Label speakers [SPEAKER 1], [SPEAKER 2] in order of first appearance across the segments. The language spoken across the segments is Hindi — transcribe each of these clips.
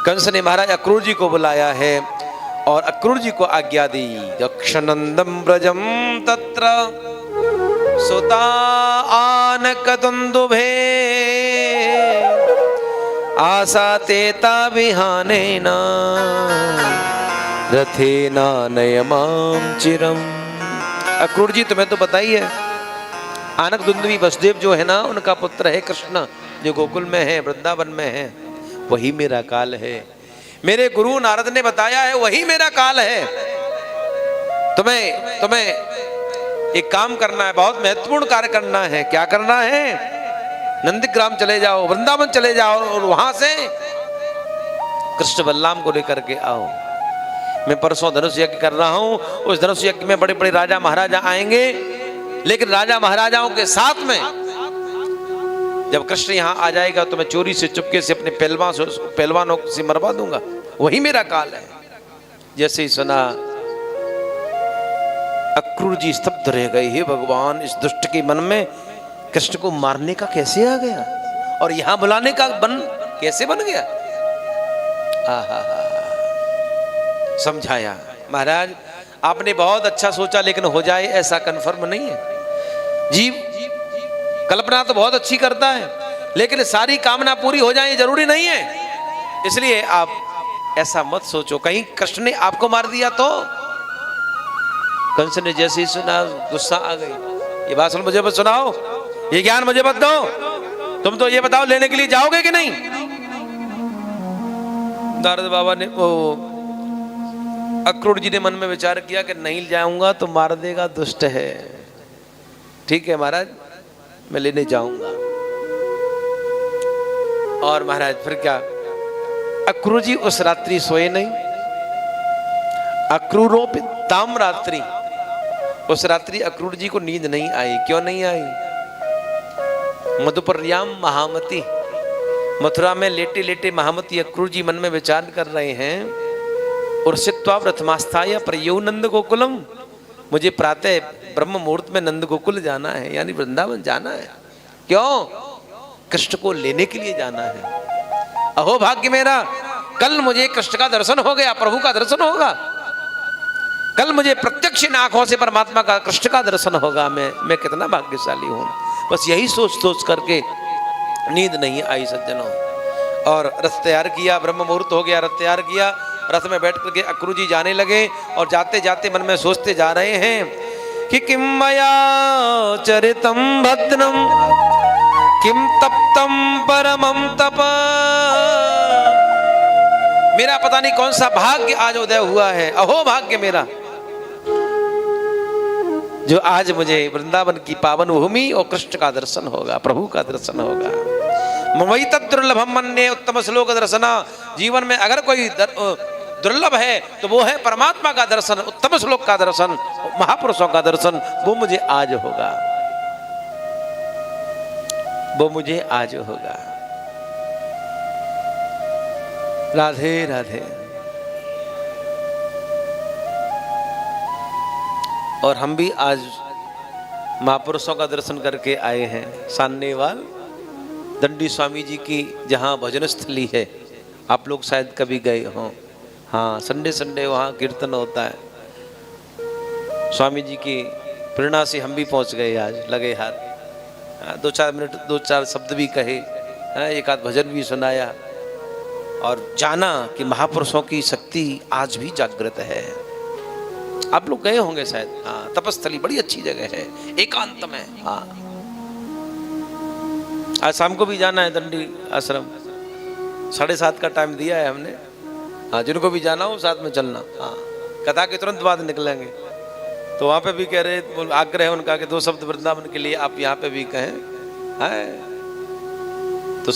[SPEAKER 1] कंस ने महाराज अक्रूर जी को बुलाया है और अक्रूर जी को आज्ञा दी। दक्षनंदम ब्रजम तत्र सुता आनक दुंदुभे आसा तेता विहाने न रथे नयमाम चिरम। अक्रूर जी तुम्हें तो पता ही है, आनक दुंदुभी वसुदेव जो है ना, उनका पुत्र है कृष्ण, जो गोकुल में है, वृंदावन में है। वही मेरा काल है। मेरे गुरु नारद ने बताया है वही मेरा काल है। तुम्हें एक काम करना है, बहुत महत्वपूर्ण कार्य करना है। क्या करना है? नंदीग्राम चले जाओ, वृंदावन चले जाओ और वहां से कृष्ण बलराम को लेकर के आओ। मैं परसों धनुष यज्ञ कर रहा हूं, उस धनुष यज्ञ में बड़े बड़े राजा महाराजा आएंगे, लेकिन राजा महाराजाओं के साथ में जब कृष्ण यहाँ आ जाएगा तो मैं चोरी से चुपके से अपने पहलवानों से मरवा दूंगा। वही मेरा काल है। जैसे ही सुना अक्रूर जी स्तब्ध रह गए। हे भगवान, इस दुष्ट के मन में कृष्ण को मारने का कैसे आ गया और यहां बुलाने का कैसे बन गया? समझाया, महाराज आपने बहुत अच्छा सोचा, लेकिन हो जाए ऐसा कंफर्म नहीं है। जीव कल्पना तो बहुत अच्छी करता है, लेकिन सारी कामना पूरी हो जाए जरूरी नहीं है। इसलिए आप ऐसा मत सोचो कहीं कृष्ण ने आपको मार दिया तो। कंस ने जैसे ही सुना गुस्सा आ गई। ये बात मुझे मत सुनाओ, ये ज्ञान मुझे मत दो, तुम तो ये बताओ लेने के लिए जाओगे कि नहीं? नारद बाबा ने अक्रूर जी ने मन में विचार किया कि नहीं जाऊंगा तो मार देगा, दुष्ट है। ठीक है महाराज, मैं लेने जाऊंगा। और महाराज फिर क्या, अक्रूर जी उस रात्रि सोए नहीं। अक्रूरोपिताम रात्रि, उस रात्रि अक्रूर जी को नींद नहीं आई। क्यों नहीं आई? मधुपर्याम महामती, मथुरा में लेटे लेटे महामती अक्रूर जी मन में विचार कर रहे हैं, उर्षित्वा व्रतमास्थाय प्रयो नंद गोकुलम, मुझे प्रातः ब्रह्म मुहूर्त में नंद गोकुल जाना है, यानी वृंदावन जाना है। क्यों? कृष्ण को लेने के लिए जाना है। अहो भाग्य मेरा, कल मुझे कृष्ण का दर्शन हो गया, प्रभु का दर्शन होगा। कल मुझे प्रत्यक्ष इन आंखों से परमात्मा का, कृष्ण का दर्शन होगा। मैं कितना भाग्यशाली हूं। बस यही सोच करके नींद नहीं आई सज्जनों। और रथ तैयार किया, ब्रह्म मुहूर्त हो गया, रथ तैयार किया, रथ में बैठ करके अक्रूर जी जाने लगे। और जाते जाते मन में सोचते जा रहे हैं कि किम मया चरितम भद्रम किम तप्तम परमम तप। मेरा पता नहीं कौन सा भाग्य आज उदय हुआ है। अहो भाग्य मेरा, जो आज मुझे वृंदावन की पावन भूमि और कृष्ण का दर्शन होगा, प्रभु का दर्शन होगा। मयि तद्दुर्लभम मन्ये उत्तम श्लोक दर्शना। जीवन में अगर कोई दुर्लभ है तो वो है परमात्मा का दर्शन, उत्तम श्लोक का दर्शन, महापुरुषों का दर्शन। वो मुझे आज होगा, वो मुझे आज होगा। राधे राधे। और हम भी आज महापुरुषों का दर्शन करके आए हैं। सान्नेवाल दंडी स्वामी जी की जहाँ भजन स्थली है, आप लोग शायद कभी गए हों। हाँ, संडे वहाँ कीर्तन होता है। स्वामी जी की प्रेरणा से हम भी पहुँच गए आज, लगे हाथ। 2-4 मिनट 2-4 शब्द भी कहे, एक आध भजन भी सुनाया और जाना कि महापुरुषों की शक्ति आज भी जागृत है। आप लोग गए होंगे शायद। हाँ, तपस्थली बड़ी अच्छी जगह है, एकांत में। हाँ, आज शाम को भी जाना है दंडी आश्रम, 7:30 का टाइम दिया है हमने। हाँ, जिनको भी जाना हो साथ में चलना। हाँ, कथा के तुरंत बाद निकलेंगे। तो वहाँ पे भी कह रहे, आग्रह है उनका कि 2 शब्द वृंदावन के लिए आप यहाँ पे भी कहें। है तो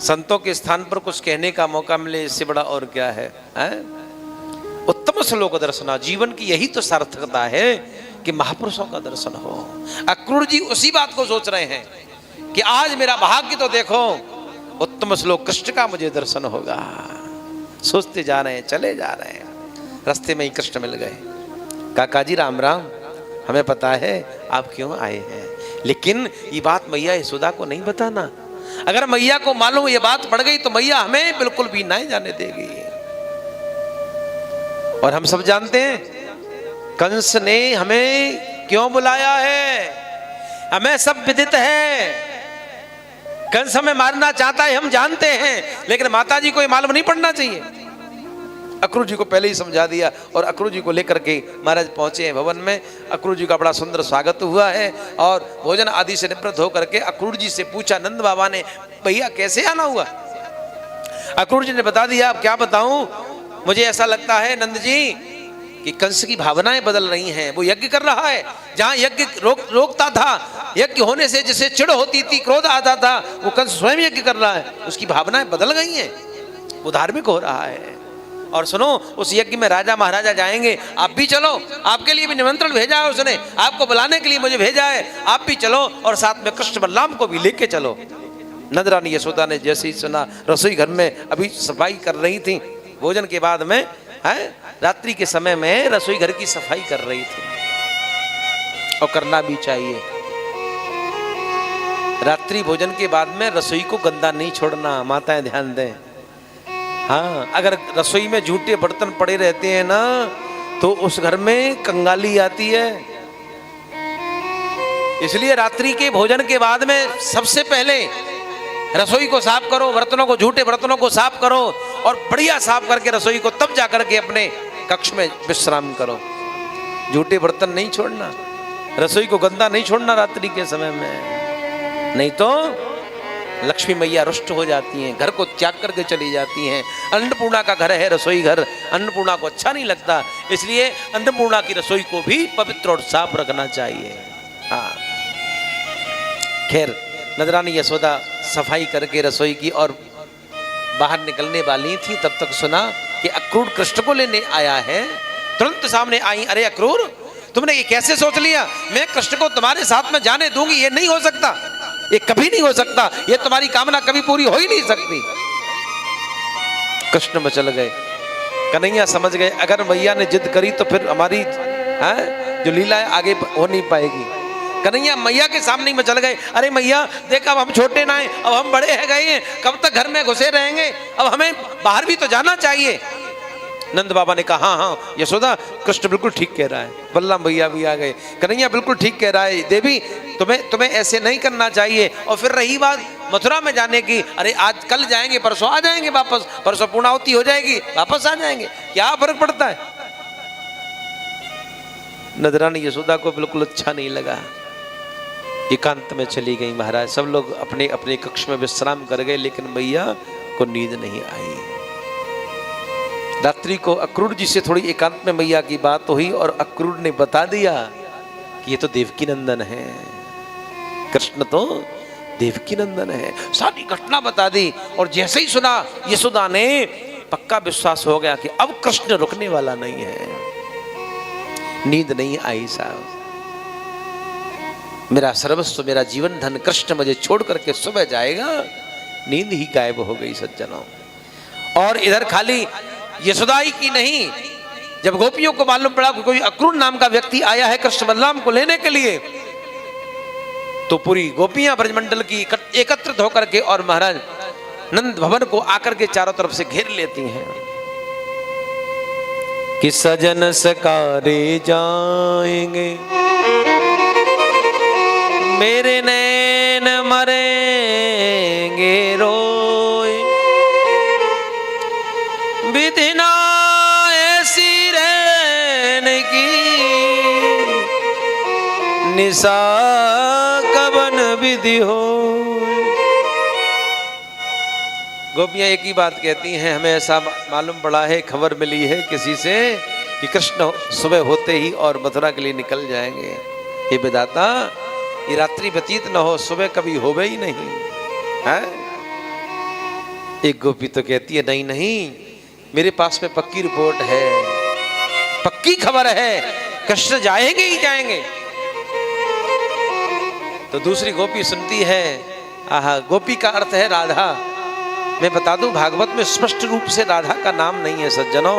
[SPEAKER 1] संतों के स्थान पर कुछ कहने का मौका मिले, इससे बड़ा और क्या है? उत्तम श्लोक दर्शना। जीवन की यही तो सार्थकता है कि महापुरुषों का दर्शन हो। अक्रूर जी उसी बात को सोच रहे हैं कि आज मेरा भाग्य तो देखो, उत्तम श्लोक कृष्ण का मुझे दर्शन होगा। सोचते जा रहे हैं, चले जा रहे हैं। रास्ते में ही कृष्ण मिल गए। काका जी राम राम, हमें पता है आप क्यों आए हैं, लेकिन ये बात मैया यशोदा को नहीं बताना। अगर मैया को मालूम ये बात पड़ गई तो मैया हमें बिल्कुल भी नहीं जाने देगी। और हम सब जानते हैं कंस ने हमें क्यों बुलाया है, हमें सब विदित है। कंस हमें मारना चाहता है, हम जानते हैं, लेकिन माताजी को ये मालूम नहीं पड़ना चाहिए। अक्रूर जी को पहले ही समझा दिया और अक्रूर जी को लेकर के महाराज पहुंचे हैं भवन में। अक्रूर जी का बड़ा सुंदर स्वागत हुआ है और भोजन आदि से निवृत्त होकर के अक्रूर जी से पूछा नंद बाबा ने, भैया कैसे आना हुआ? अक्रूर जी ने बता दिया। अब क्या बताऊं, मुझे ऐसा लगता है नंद जी कि कंस की भावनाएं बदल रही हैं। वो यज्ञ कर रहा है, जहां यज्ञ रोकता था, यज्ञ होने से जिसे चिढ़ होती थी, क्रोध आता था, वो कंस स्वयं यज्ञ कर रहा है। उसकी भावनाएं बदल गई हैं, वो धार्मिक हो रहा है। और सुनो, उस यज्ञ में राजा महाराजा जाएंगे, आप भी चलो, आपके लिए भी निमंत्रण भेजा है उसने, आपको बुलाने के लिए मुझे भेजा है, आप भी चलो और साथ में कृष्ण बलराम को भी लेके चलो। नंद रानी यशोदा ने जैसे ही सुना, रसोई घर में अभी सफाई कर रही थी, भोजन के बाद में है, रात्रि के समय में रसोई घर की सफाई कर रही थी और करना भी चाहिए। रात्रि भोजन के बाद में रसोई को गंदा नहीं छोड़ना, माताएं ध्यान दें। हाँ, अगर रसोई में झूठे बर्तन पड़े रहते हैं ना तो उस घर में कंगाली आती है। इसलिए रात्रि के भोजन के बाद में सबसे पहले रसोई को साफ करो, बर्तनों को, झूठे बर्तनों को साफ करो और बढ़िया साफ करके रसोई को, तब जाकर के अपने कक्ष में विश्राम करो। झूठे बर्तन नहीं छोड़ना, रसोई को गंदा नहीं छोड़ना रात्रि के समय में, नहीं तो लक्ष्मी मैया रुष्ट हो जाती हैं, घर को त्याग करके चली जाती हैं। अन्नपूर्णा का घर है रसोई घर, अन्नपूर्णा को अच्छा नहीं लगता, इसलिए अन्नपूर्णा की रसोई को भी पवित्र और साफ रखना चाहिए। हाँ, खैर नंदरानी यशोदा सफाई करके रसोई की और बाहर निकलने वाली थी, तब तक सुना कि अक्रूर कृष्ण को लेने आया है। तुरंत सामने आई, अरे अक्रूर, तुमने ये कैसे सोच लिया? मैं कृष्ण को तुम्हारे साथ में जाने दूंगी? ये नहीं हो सकता, ये कभी नहीं हो सकता, ये तुम्हारी कामना कभी पूरी हो ही नहीं सकती। कृष्ण मचल गए, कन्हैया समझ गए अगर मैया ने जिद करी तो फिर हमारी जो लीला है आगे हो नहीं पाएगी। कन्हैया मैया के सामने में चल गए, अरे मैया देख, अब हम छोटे ना हैं, अब हम बड़े हैं गए हैं, कब तक घर में घुसे रहेंगे, अब हमें बाहर भी तो जाना चाहिए। नंद बाबा ने कहा, हाँ हाँ यशोदा, कृष्ण बिल्कुल ठीक कह रहा है। बलराम भैया भी आ गए, कन्हैया बिल्कुल ठीक कह रहा है देवी, तुम्हें ऐसे नहीं करना चाहिए। और फिर रही बात मथुरा में जाने की, अरे आज कल जाएंगे, परसों आ जाएंगे वापस, परसों पूर्णाहुति हो जाएगी, वापस आ जाएंगे, क्या फर्क पड़ता है? नंदरानी यशोदा को बिल्कुल अच्छा नहीं लगा, एकांत में चली गई। महाराज सब लोग अपने अपने कक्ष में विश्राम कर गए, लेकिन मैया को नींद नहीं आई। रात्रि को अक्रूर जी से थोड़ी एकांत में मैया की बात हुई और अक्रूर ने बता दिया कि ये तो देवकी नंदन है, कृष्ण तो देवकी नंदन है। सारी घटना बता दी और जैसे ही सुना यशोदा ने पक्का विश्वास हो गया कि अब कृष्ण रुकने वाला नहीं है। नींद नहीं आई साहब, मेरा सर्वस्व, मेरा जीवन धन कृष्ण मुझे छोड़ करके सुबह जाएगा, नींद ही गायब हो गई सज्जनों। और इधर खाली यशोदाई की नहीं, जब गोपियों को मालूम पड़ा कि कोई अक्रूर नाम का व्यक्ति आया है कृष्ण बलराम को लेने के लिए, तो पूरी गोपियां ब्रजमंडल की एकत्रित होकर के और महाराज नंद भवन को आकर के चारों तरफ से घेर लेती हैं कि सजन सकारे जाएंगे, मेरे नैन मरेंगे रोए, विधि ना ऐसी रहने की, निशा कवन विधि हो। गोपियां एक ही बात कहती हैं, हमें ऐसा मालूम पड़ा है, खबर मिली है किसी से कि कृष्ण सुबह होते ही और मथुरा के लिए निकल जाएंगे। हे विधाता, ये रात्रि व्यतीत न हो, सुबह कभी होवे ही नहीं है। एक गोपी तो कहती है, नहीं नहीं, मेरे पास में पक्की रिपोर्ट है, पक्की खबर है, कृष्ण जाएंगे ही जाएंगे। तो दूसरी गोपी सुनती है, आहा, गोपी का अर्थ है राधा। मैं बता दूं, भागवत में स्पष्ट रूप से राधा का नाम नहीं है सज्जनों।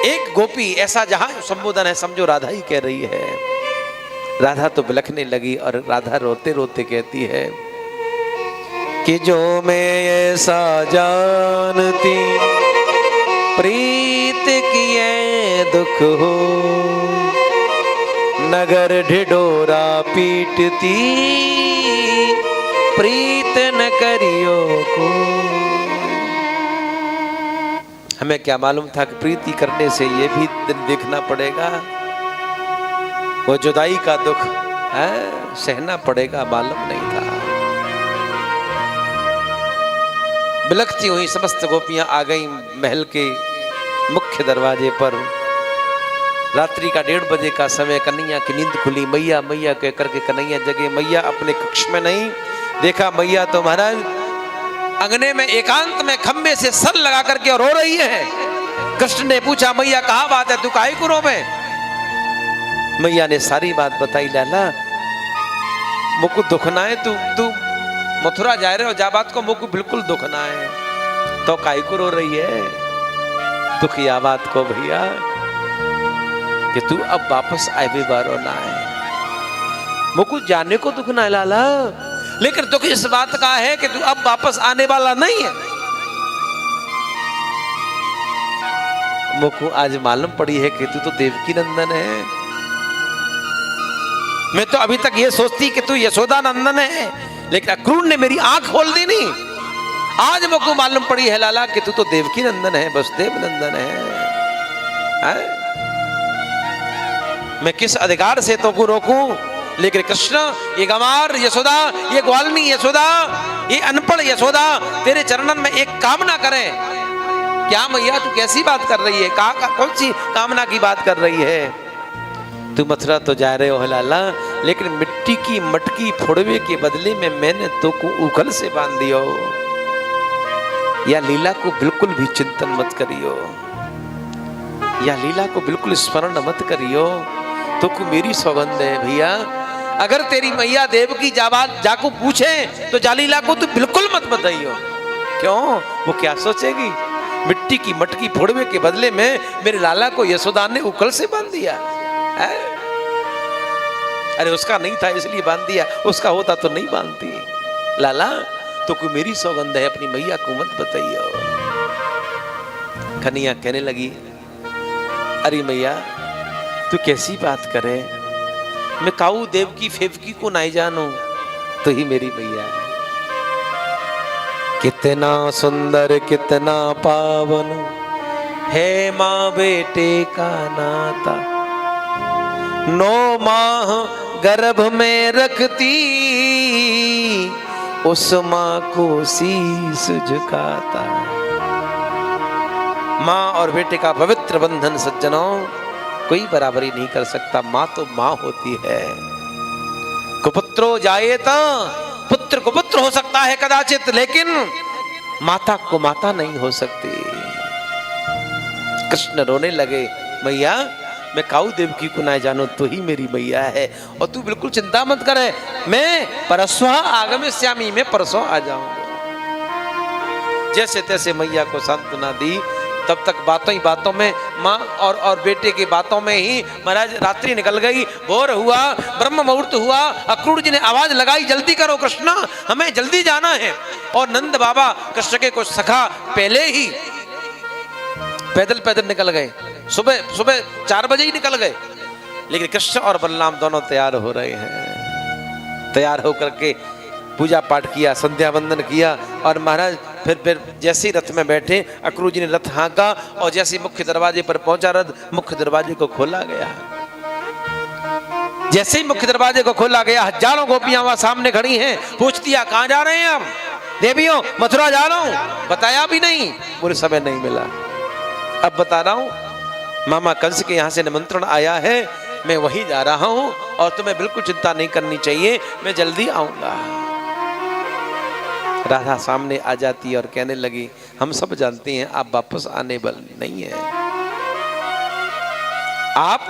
[SPEAKER 1] एक गोपी ऐसा जहां संबोधन है, समझो राधा ही कह रही है। राधा तो बिलखने लगी और राधा रोते रोते कहती है कि जो मैं ऐसा जानती प्रीत किए दुख हो, नगर ढिढोरा पीटती प्रीत न करियो को। हमें क्या मालूम था कि प्रीति करने से ये भी दिन देखना पड़ेगा, वो जुदाई का दुख है सहना पड़ेगा, मालूम नहीं था। बिलखती हुई समस्त गोपियां आ गई महल के मुख्य दरवाजे पर। रात्रि का 1:30 बजे का समय, कन्हैया की नींद खुली। मैया मैया कह करके कन्हैया जगे। मैया अपने कक्ष में नहीं, देखा मैया तो महाराज अंगने में एकांत में खंबे से सर लगा करके रो रही है। कृष्ण ने पूछा मैया कहाँ बात है, तू काहे को रोवे? मैया ने सारी बात बताई। लाला मुझको दुख ना है, तू मथुरा जा रहे हो, जा बात को मुझको बिल्कुल दुख ना है, तो काहे को रो रही है? दुख या बात को भैया कि तू अब वापस आए भी बारो ना है। मुझको जाने को दुख ना है लाला, लेकिन दुख इस बात का है कि तू अब वापस आने वाला नहीं है। मुझको आज मालूम पड़ी है कि तू तो देवकी नंदन है। मैं तो अभी तक ये सोचती कि तू यशोदा नंदन है, लेकिन अक्रूर ने मेरी आंख खोल दी नहीं। आज मुझको मालूम पड़ी है लाला कि तू तो देवकी नंदन है, वसुदेव नंदन है। मैं किस अधिकार से तो को रोकूं? लेकिन कृष्ण, ये गंवार यशोदा, ये ग्वालनी यशोदा, ये अनपढ़ यशोदा तेरे चरणन में एक कामना करें। क्या मैया तू कैसी बात कर रही है? कौन सी कामना की बात कर रही है? तू मथुरा तो जा रहे हो लाला, लेकिन मिट्टी की मटकी फोड़वे के बदले में मैंने तो को उखल से बांध दियो। या लीला को बिल्कुल भी चिंतन मत करियो, या लीला को बिल्कुल स्मरण मत करियो। तो को मेरी सौगंध है भैया, अगर तेरी मैया देवकी जाको पूछे तो जालीला को तू बिल्कुल मत बताइयो। क्यों? वो क्या सोचेगी? मिट्टी की मटकी फोड़वे के बदले में मेरे लाला को यशोदा ने उखल से बांध दिया है? अरे उसका नहीं था इसलिए बांध दिया, उसका होता तो नहीं बांधती। लाला तो कोई मेरी सौगंध है, अपनी मैया को मत बताइयो। कन्हैया कहने लगी अरे मैया तू कैसी बात करे, मैं काऊ देव की फेवकी को नहीं जानू, तो ही मेरी मैया है। कितना सुंदर कितना पावन है माँ बेटे का नाता, 9 माह गर्भ में रखती उस माँ को शीश झुकाता। माँ और बेटे का पवित्र बंधन सज्जनों कोई बराबरी नहीं कर सकता। माँ तो माँ होती है। कुपुत्रो जायेत, पुत्र को पुत्र हो सकता है कदाचित, लेकिन माता को माता नहीं हो सकती। कृष्ण रोने लगे, मैया मैं काऊ देवकी को ना जानो, तो ही मेरी मैया है। और तू बिल्कुल चिंता मत करे, मैं परस्वा आगमिष्यामि, मैं परसों आ जाऊंगा। जैसे तैसे मैया को सांत्वना दी। तब तक बातों ही बातों में माँ और बेटे की बातों में ही महाराज रात्रि निकल गई, भोर हुआ, ब्रह्म मुहूर्त हुआ। अक्रूर जी ने आवाज लगाई, जल्दी करो कृष्ण, हमें जल्दी जाना है। और नंद बाबा कृष्ण के कुछ सखा पहले ही पैदल पैदल निकल गए। सुबह 4 बजे ही निकल गए। लेकिन कृष्ण और बलराम दोनों तैयार हो रहे हैं। तैयार होकर के पूजा पाठ किया, संध्या वंदन किया, और महाराज फिर जैसे ही रथ में बैठे, अक्रूर जी ने रथ हाँका, और जैसे ही मुख्य दरवाजे पर पहुंचा रथ, मुख्य दरवाजे को खोला गया। जैसे ही मुख्य दरवाजे को खोला गया, हजारों गोपियां वहां सामने खड़ी हैं। पूछ दिया कहां जा रहे हैं हम? देवियों मथुरा जा रहा हूं। बताया भी नहीं, मुझे समय नहीं मिला। अब बता रहा हूं, मामा कंस के यहाँ से निमंत्रण आया है, मैं वहीं जा रहा हूं, और तुम्हें बिल्कुल चिंता नहीं करनी चाहिए, मैं जल्दी आऊंगा। राधा सामने आ जाती और कहने लगी, हम सब जानते हैं आप वापस आने वाले नहीं है, आप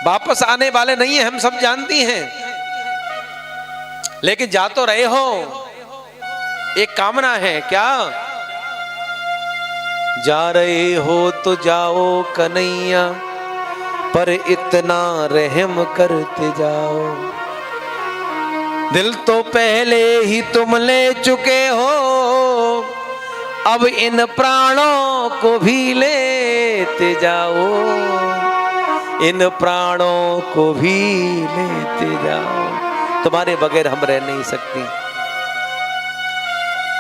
[SPEAKER 1] वापस आने वाले नहीं है, हम सब जानती हैं। लेकिन जा तो रहे हो, एक कामना है। क्या? जा रहे हो तो जाओ कन्हैया, पर इतना रहम करते जाओ। दिल तो पहले ही तुम ले चुके हो, अब इन प्राणों को भी लेते जाओ, इन प्राणों को भी लेते जाओ, तुम्हारे बगैर हम रह नहीं सकती।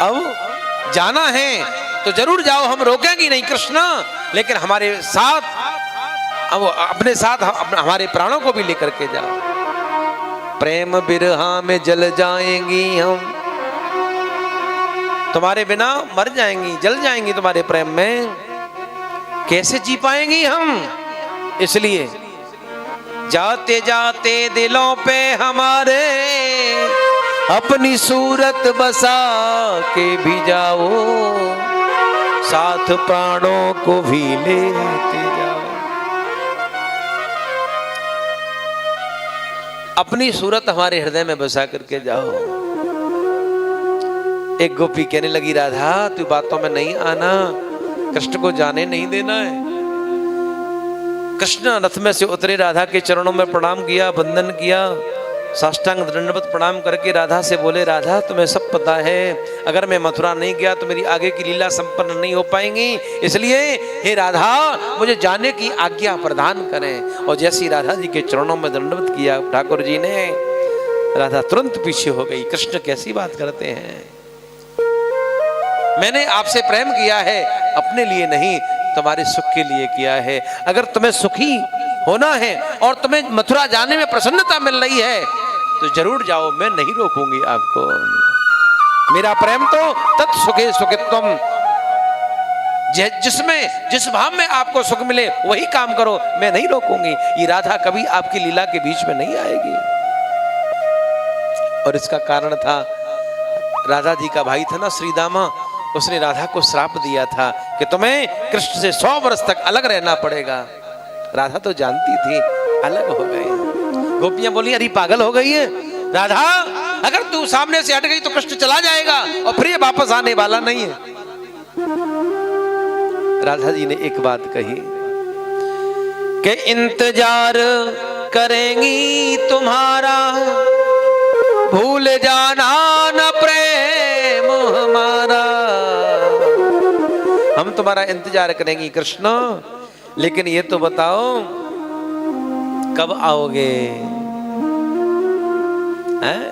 [SPEAKER 1] अब जाना है तो जरूर जाओ, हम रोकेंगे नहीं कृष्ण, लेकिन हमारे साथ, अब अपने साथ हमारे प्राणों को भी लेकर के जाओ। प्रेम बिरहा में जल जाएंगी हम, तुम्हारे बिना मर जाएंगी, जल जाएंगी तुम्हारे प्रेम में, कैसे जी पाएंगी हम। इसलिए जाते जाते दिलों पे हमारे अपनी सूरत बसा के भी जाओ, साथ प्राणों को भी लेते जाओ। अपनी सूरत हमारे हृदय में बसा करके जाओ। एक गोपी कहने लगी, राधा तू बातों में नहीं आना, कृष्ण को जाने नहीं देना है। कृष्ण रथ में से उतरे, राधा के चरणों में प्रणाम किया, वंदन किया, साष्टांग दंडवत प्रणाम करके राधा से बोले, राधा तुम्हें सब पता है, अगर मैं मथुरा नहीं गया तो मेरी आगे की लीला संपन्न नहीं हो पाएंगी, इसलिए हे राधा मुझे जाने की आज्ञा प्रदान करें। और जैसी राधा जी के चरणों में दंडवत किया ठाकुर जी ने, राधा तुरंत पीछे हो गई। कृष्ण कैसी बात करते हैं, मैंने आपसे प्रेम किया है अपने लिए नहीं, तुम्हारे सुख के लिए किया है। अगर तुम्हें सुखी होना है और तुम्हें मथुरा जाने में प्रसन्नता मिल रही है तो जरूर जाओ, मैं नहीं रोकूंगी आपको। मेरा प्रेम तो तत्सुखे सुखित्वम, जिसमें जिस भाव में आपको सुख मिले वही काम करो, मैं नहीं रोकूंगी। ये राधा कभी आपकी लीला के बीच में नहीं आएगी। और इसका कारण था, राधा जी का भाई था ना श्रीदामा, उसने राधा को श्राप दिया था कि तुम्हें कृष्ण से 100 वर्ष तक अलग रहना पड़ेगा। राधा तो जानती थी, अलग हो गए। गोपियां बोली, अरे पागल हो गई है राधा, अगर तू सामने से हट गई तो कृष्ण चला जाएगा और फिर ये वापस आने वाला नहीं है। राधा जी ने एक बात कही कि इंतजार करेंगी तुम्हारा, भूल जाना न प्रेम हमारा। हम तुम्हारा इंतजार करेंगी कृष्ण, लेकिन ये तो बताओ कब आओगे? हैं?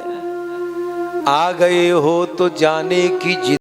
[SPEAKER 1] आ गए हो तो जाने की